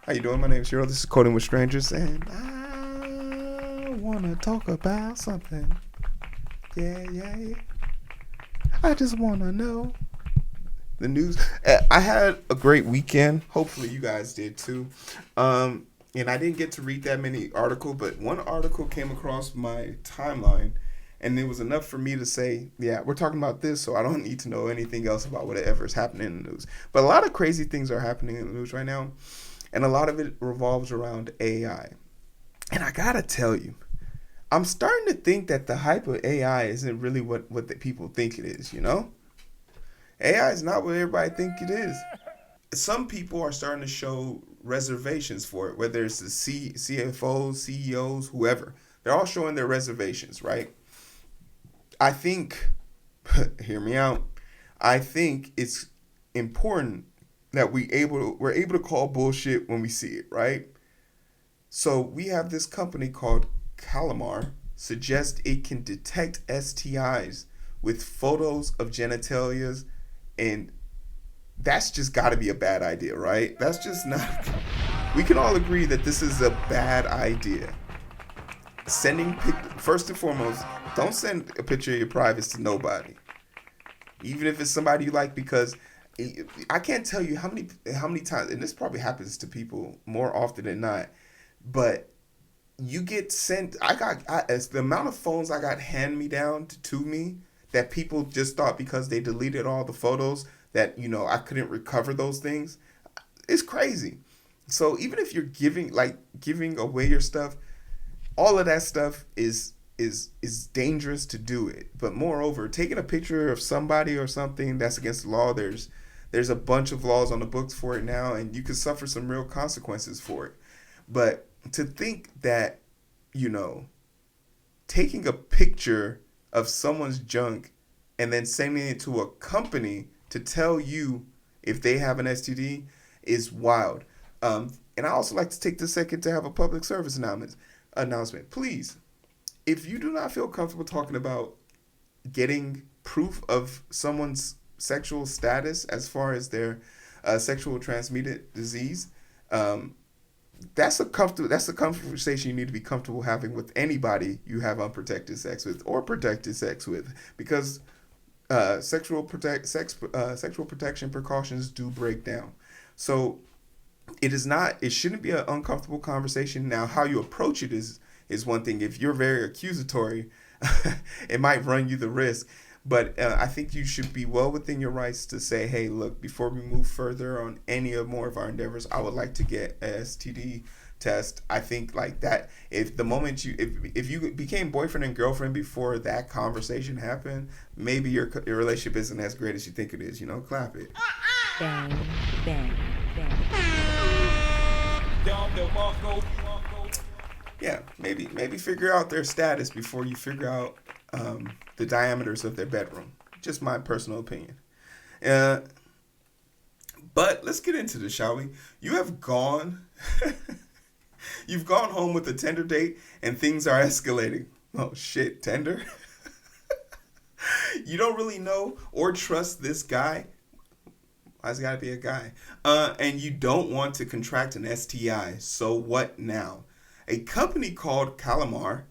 How you doing? My name is Cheryl. This is Coding with Strangers, and I wanna talk about something. Yeah, yeah, yeah. I just wanna know the news. I had a great weekend. Hopefully, you guys did too. And I didn't get to read that many articles, but one article came across my timeline, and it was enough for me to say, "Yeah, we're talking about this, so I don't need to know anything else about whatever is happening in the news." But a lot of crazy things are happening in the news right now, and a lot of it revolves around AI. And I gotta tell you, I'm starting to think that the hype of AI isn't really what the people think it is. AI is not what everybody think it is. Some people are starting to show reservations for it, whether it's the CFOs, CEOs, whoever. They're all showing their reservations, right? I think, hear me out. I think it's important that we're able to call bullshit when we see it, right? So we have this company called Calmar suggest it can detect STIs with photos of genitalias, and that's just got to be a bad idea, right? That's just not. We can all agree that this is a bad idea. First and foremost, don't send a picture of your privates to nobody, even if it's somebody you like, because I can't tell you how many times, and this probably happens to people more often than not, but you get sent. As the amount of phones I got hand me down to me that people just thought because they deleted all the photos that I couldn't recover those things. It's crazy. So even if you're giving away your stuff, all of that stuff is dangerous to do it. But moreover, taking a picture of somebody or something that's against the law, there's a bunch of laws on the books for it now, and you could suffer some real consequences for it. But to think that, you know, taking a picture of someone's junk and then sending it to a company to tell you if they have an STD is wild. And I also like to take this second to have a public service announcement. Please, if you do not feel comfortable talking about getting proof of someone's sexual status as far as their sexual transmitted disease, that's a conversation you need to be comfortable having with anybody you have unprotected sex with or protected sex with, because sexual protection precautions do break down. So it shouldn't be an uncomfortable conversation. Now, how you approach it is one thing. If you're very accusatory, it might run you the risk. But I think you should be well within your rights to say, hey, look, before we move further on any of more of our endeavors, I would like to get a STD test. I think like that, if the moment if you became boyfriend and girlfriend before that conversation happened, maybe your relationship isn't as great as you think it is. Clap it. Bang, bang, bang. Yeah, maybe figure out their status before you figure out the diameters of their bedroom. Just my personal opinion. Uh, but let's get into this, shall we? You have gone, you've gone home with a Tinder date, and things are escalating. Oh shit, Tinder. You don't really know or trust this guy. Why's it gotta be a guy? And you don't want to contract an STI. So what now? A company called Calmara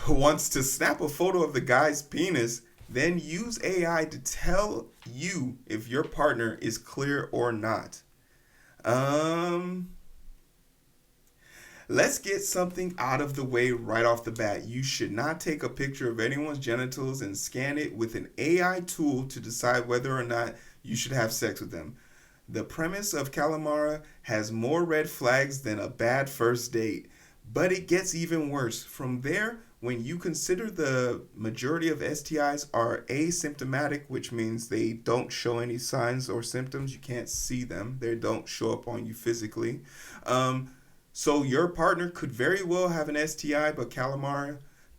wants to snap a photo of the guy's penis, then use AI to tell you if your partner is clear or not. Um, let's get something out of the way right off the bat. You should not take a picture of anyone's genitals and scan it with an AI tool to decide whether or not you should have sex with them. The premise of Calmara has more red flags than a bad first date. But it gets even worse. From there, when you consider the majority of STIs are asymptomatic, which means they don't show any signs or symptoms, you can't see them, they don't show up on you physically. So your partner could very well have an STI, but Calamari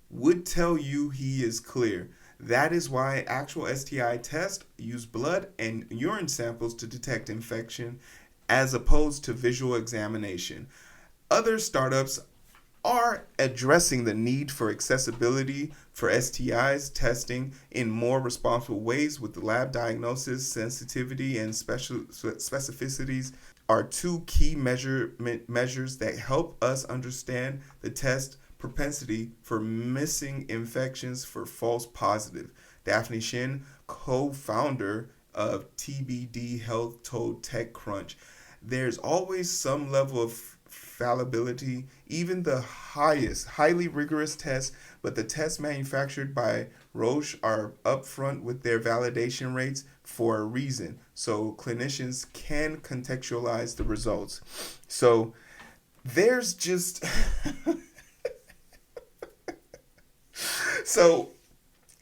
would tell you he is clear. That is why actual STI tests use blood and urine samples to detect infection as opposed to visual examination. Other startups are addressing the need for accessibility for STIs testing in more responsible ways with the lab diagnosis, sensitivity, and special specificities are two key measures that help us understand the test propensity for missing infections for false positive. Daphne Shin, co-founder of TBD Health, told TechCrunch, "There's always some level of fallibility, even the highest, highly rigorous tests, but the tests manufactured by Roche are upfront with their validation rates for a reason, so clinicians can contextualize the results." So there's just so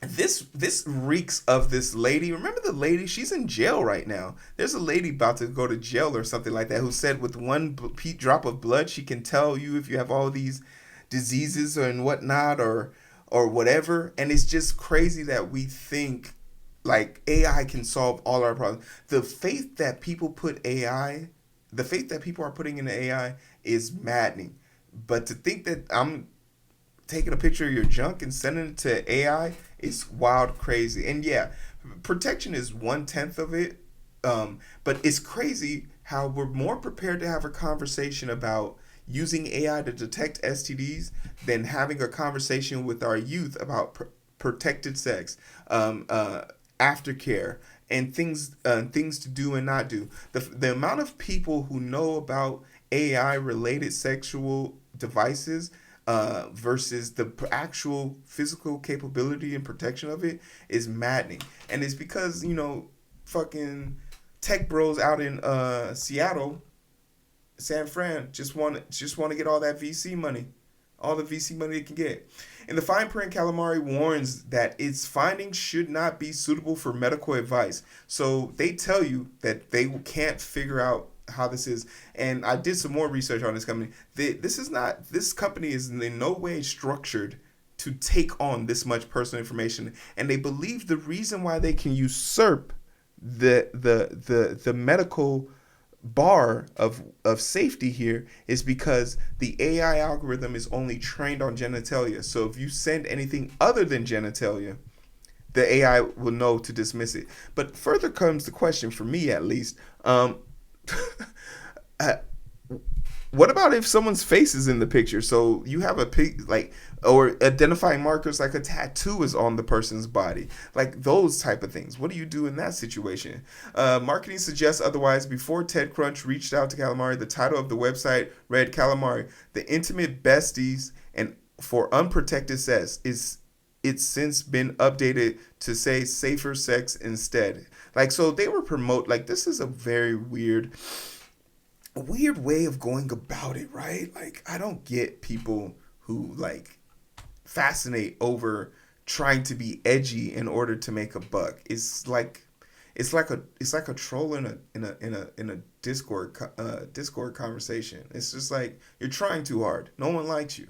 this reeks of this lady. Remember the lady? She's in jail right now. There's a lady about to go to jail or something like that who said with one drop of blood she can tell you if you have all these diseases and whatnot or whatever. And it's just crazy that we think like AI can solve all our problems. The faith that people are putting into AI is maddening. But to think that I'm taking a picture of your junk and sending it to AI is wild, crazy. And yeah, protection is 1/10 of it. But it's crazy how we're more prepared to have a conversation about using AI to detect STDs than having a conversation with our youth about protected sex, aftercare, and things to do and not do. The amount of people who know about AI related sexual devices versus the actual physical capability and protection of it is maddening. And it's because, fucking tech bros out in Seattle, San Fran just want to get all that VC money. All the VC money it can get. In the fine print, Calmara warns that its findings should not be suitable for medical advice. So they tell you that they can't figure out how this is. And I did some more research on this company. This company is in no way structured to take on this much personal information. And they believe the reason why they can usurp the medical bar of safety here is because the AI algorithm is only trained on genitalia. So if you send anything other than genitalia, the AI will know to dismiss it. But further comes the question, for me at least, what about if someone's face is in the picture? So you have a pic, like, or identifying markers like a tattoo is on the person's body, like those type of things. What do you do in that situation? Marketing suggests otherwise. Before TechCrunch reached out to Calamari, the title of the website read Calamari, the intimate besties and for unprotected sex. It's since been updated to say safer sex instead. Like, so they were like, this is a very weird way of going about it, right? Like, I don't get people who like fascinate over trying to be edgy in order to make a buck. It's like a troll in a Discord conversation. It's just like you're trying too hard. No one likes you.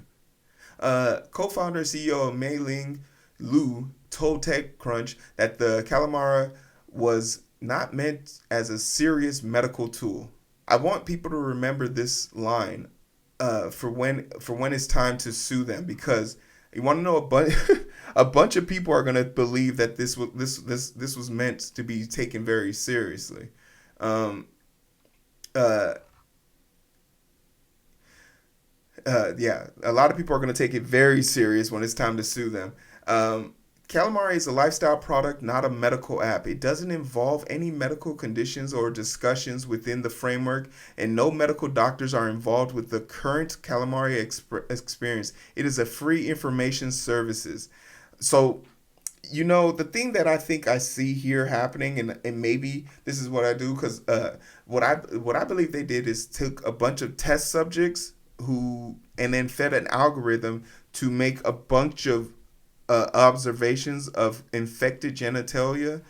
Co-founder and CEO of Mei Ling Lu told TechCrunch that the Calmara was not meant as a serious medical tool. I want people to remember this line for when it's time to sue them, because you want to know a bunch of people are gonna believe that this was meant to be taken very seriously. Um, uh, yeah, a lot of people are going to take it very serious when it's time to sue them. Calamari is a lifestyle product, not a medical app. It doesn't involve any medical conditions or discussions within the framework, and no medical doctors are involved with the current Calamari experience. It is a free information services. So, the thing that I think I see here happening, and maybe this is what I do, because what I believe they did is took a bunch of test subjects and then fed an algorithm to make a bunch of observations of infected genitalia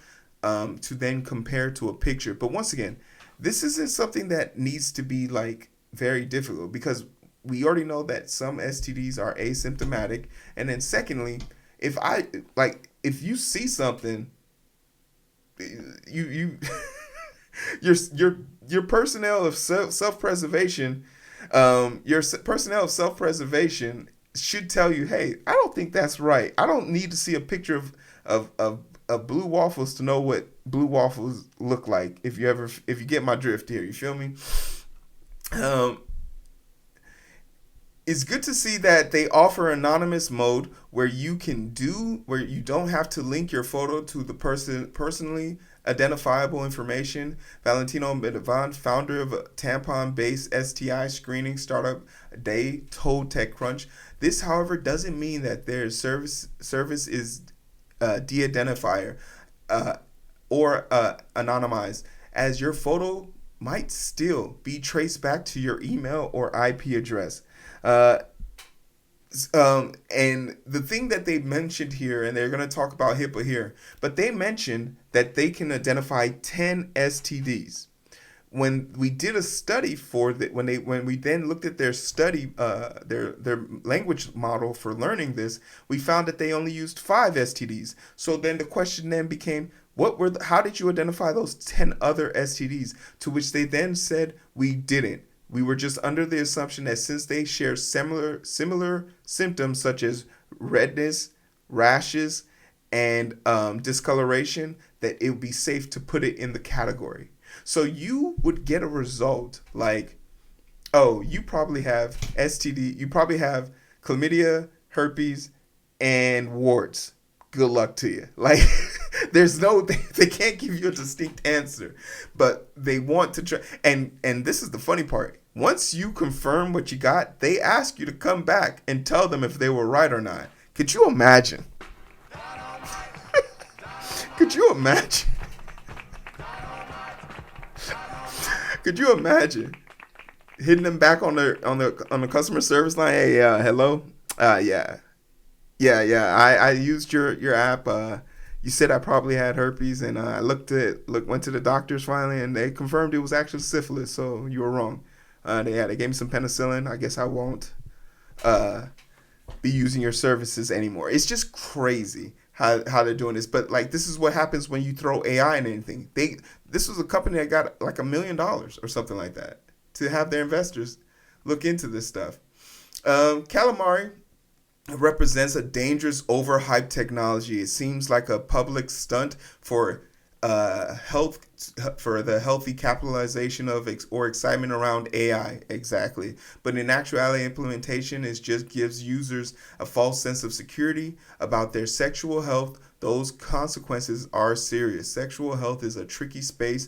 to then compare to a picture. But once again, this isn't something that needs to be like very difficult, because we already know that some STDs are asymptomatic. And then secondly, if you see something, you your personnel of self-preservation Your personnel self-preservation should tell you, hey, I don't think that's right. I don't need to see a picture of blue waffles to know what blue waffles look like. If you get my drift here, you feel me? Um, it's good to see that they offer anonymous mode where you don't have to link your photo to the personally identifiable information. Valentino Medavant, founder of a tampon-based STI screening startup Day, told TechCrunch. This, however, doesn't mean that their service is de-identifier or anonymized, as your photo might still be traced back to your email or IP address. Uh, and the thing that they mentioned here, and they're going to talk about HIPAA here, but they mentioned that they can identify 10 STDs. When we did a study for that, when we then looked at their study, their language model for learning this, we found that they only used 5 STDs. So then the question then became, how did you identify those 10 other STDs? To which they then said, we didn't. We were just under the assumption that since they share similar symptoms such as redness, rashes, and discoloration, that it would be safe to put it in the category. So you would get a result like, oh, you probably have STD, you probably have chlamydia, herpes, and warts. Good luck to you. Like, they can't give you a distinct answer, but they want to try. And this is the funny part. Once you confirm what you got, they ask you to come back and tell them if they were right or not. Could you imagine? Could you imagine? Could you imagine hitting them back on the customer service line? Hey, hello. Yeah. I used your app. You said I probably had herpes, and I went to the doctors finally, and they confirmed it was actually syphilis. So you were wrong. They gave me some penicillin. I guess I won't be using your services anymore. It's just crazy how they're doing this. But like, this is what happens when you throw AI in anything. This was a company that got like $1 million or something like that to have their investors look into this stuff. Calmara represents a dangerous, overhyped technology. It seems like a public stunt for the healthy capitalization of or excitement around AI. Exactly. But in actuality, implementation just gives users a false sense of security about their sexual health. Those consequences are serious. Sexual health is a tricky space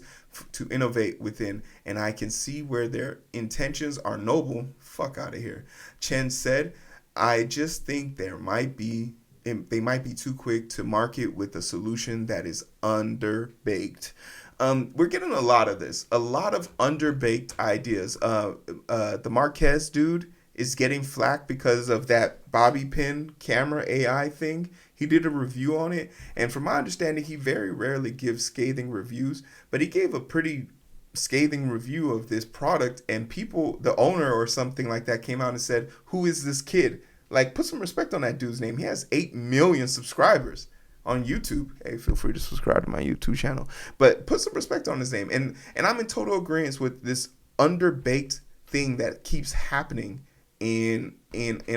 to innovate within, and I can see where their intentions are noble. Fuck out of here. Chen said, I just think they might be too quick to market with a solution that is underbaked. We're getting a lot of this, a lot of underbaked ideas. The Marquez dude is getting flack because of that bobby pin camera AI thing. He did a review on it, and from my understanding, he very rarely gives scathing reviews, but he gave a pretty scathing review of this product, and the owner or something like that, came out and said, who is this kid? Like, put some respect on that dude's name. He has 8 million subscribers on YouTube. Hey, feel free to subscribe to my YouTube channel, but put some respect on his name. And I'm in total agreement with this underbaked thing that keeps happening in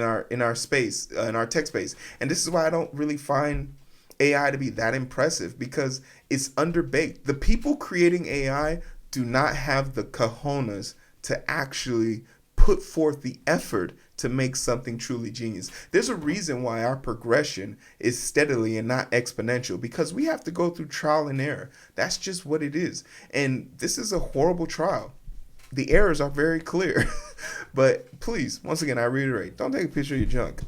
our space, in our tech space. And this is why I don't really find AI to be that impressive, because it's underbaked. The people creating AI do not have the cojones to actually put forth the effort to make something truly genius. There's a reason why our progression is steadily and not exponential, because we have to go through trial and error. That's just what it is. And this is a horrible trial. The errors are very clear. But please, once again, I reiterate, don't take a picture of your junk.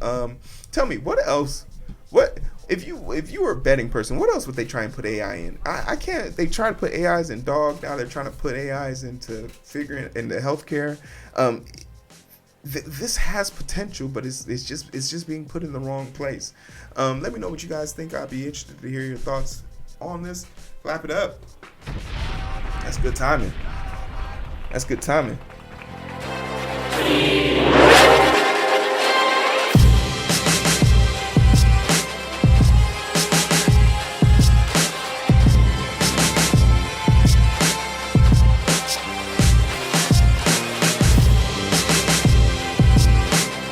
Tell me, what else? What if you were a betting person, what else would they try and put AI in? I can't. They try to put AIs in dog. Now they're trying to put AIs into into healthcare. This has potential, but it's just being put in the wrong place. Let me know what you guys think. I'd be interested to hear your thoughts on this. Clap it up. That's good timing.